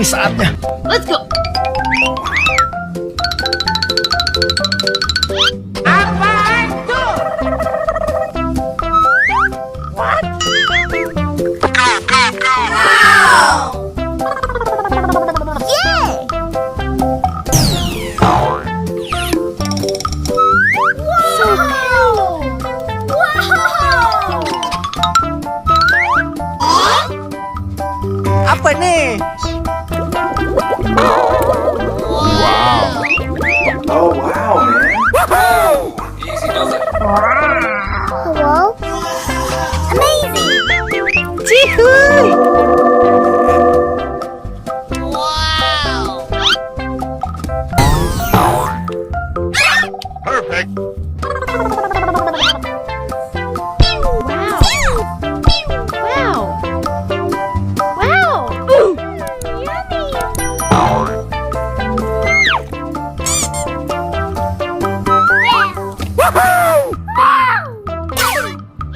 ini saatnya. Let's go. Apa nih? Wow. Oh wow, man. Easy does it. Hello? Amazing! Cihuy. Wow! Perfect. Wow! Wow! Yummy!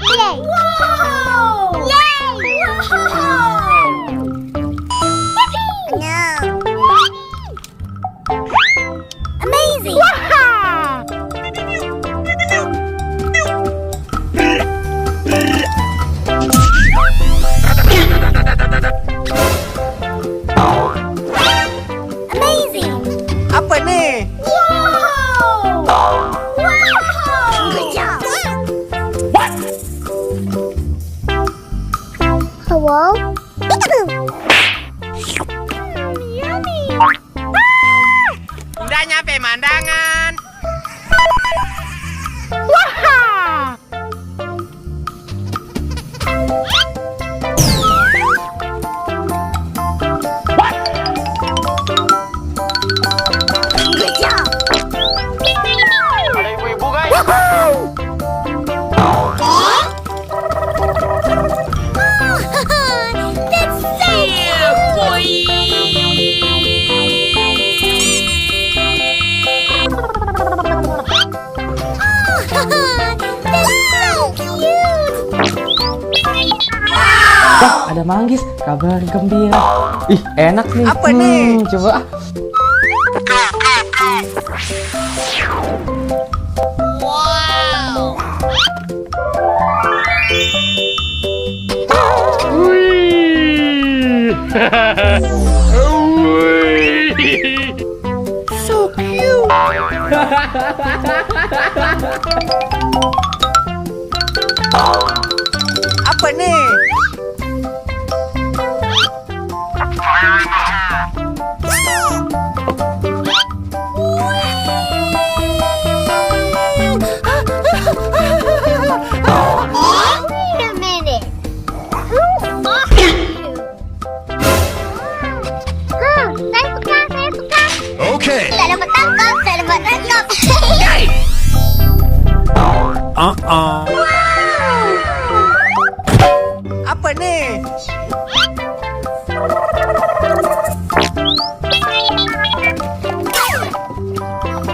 Yay! Wow! Yay! No! Amazing! Amazing! Apa nih? Wow! Wow! Good job! What? Hello? Yummy! Udah nyampe mandangan. Good job! Ada ibu-ibu guys. That's so cool! That's so cute! Wah, ada manggis, kabar gembira. Ih, enak nih. Apa nih? Coba. Wow! So cute. Apa nih? Wait a minute! Who are you? Saya suka! Okay. Saya dapat tangkap! Apa nih?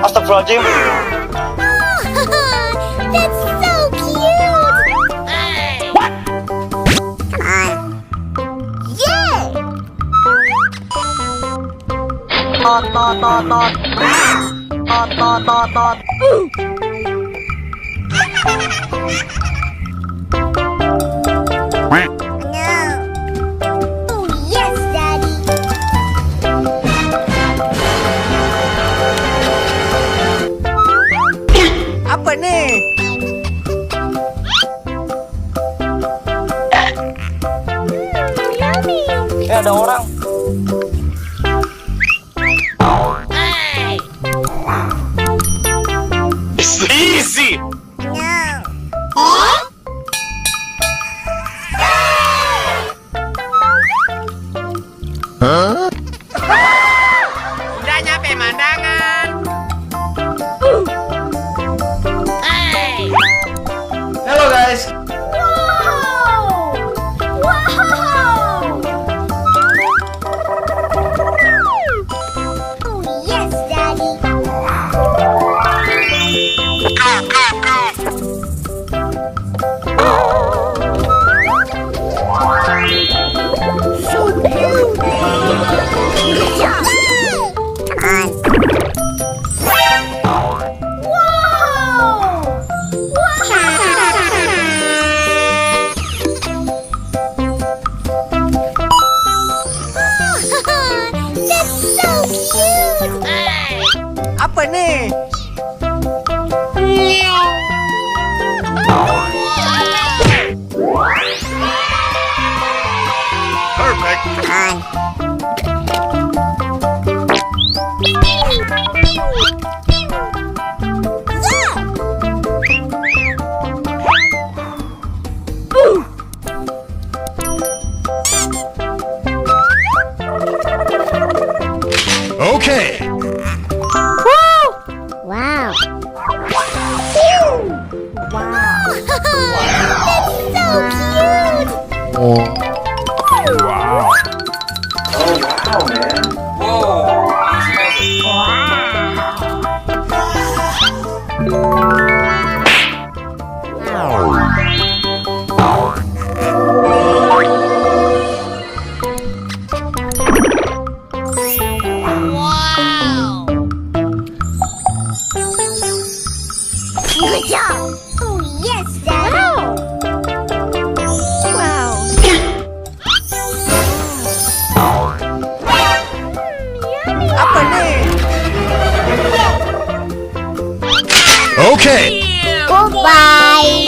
Astagfirullahaladzim. That's so cute! What? Come on! Yeah! Tot tot tot tot. Tot tot tot tot. No! Oh yes, Daddy! Apa nih? Yummy! Ada orang. Easy. No! Huh? Udah nyampe mandangan. Hello guys. Wow! Wow! Oh yes, Daddy! Go, go, go. wow, man. Good job! Oh, yes, Daddy! Apa nih? Okay. Goodbye!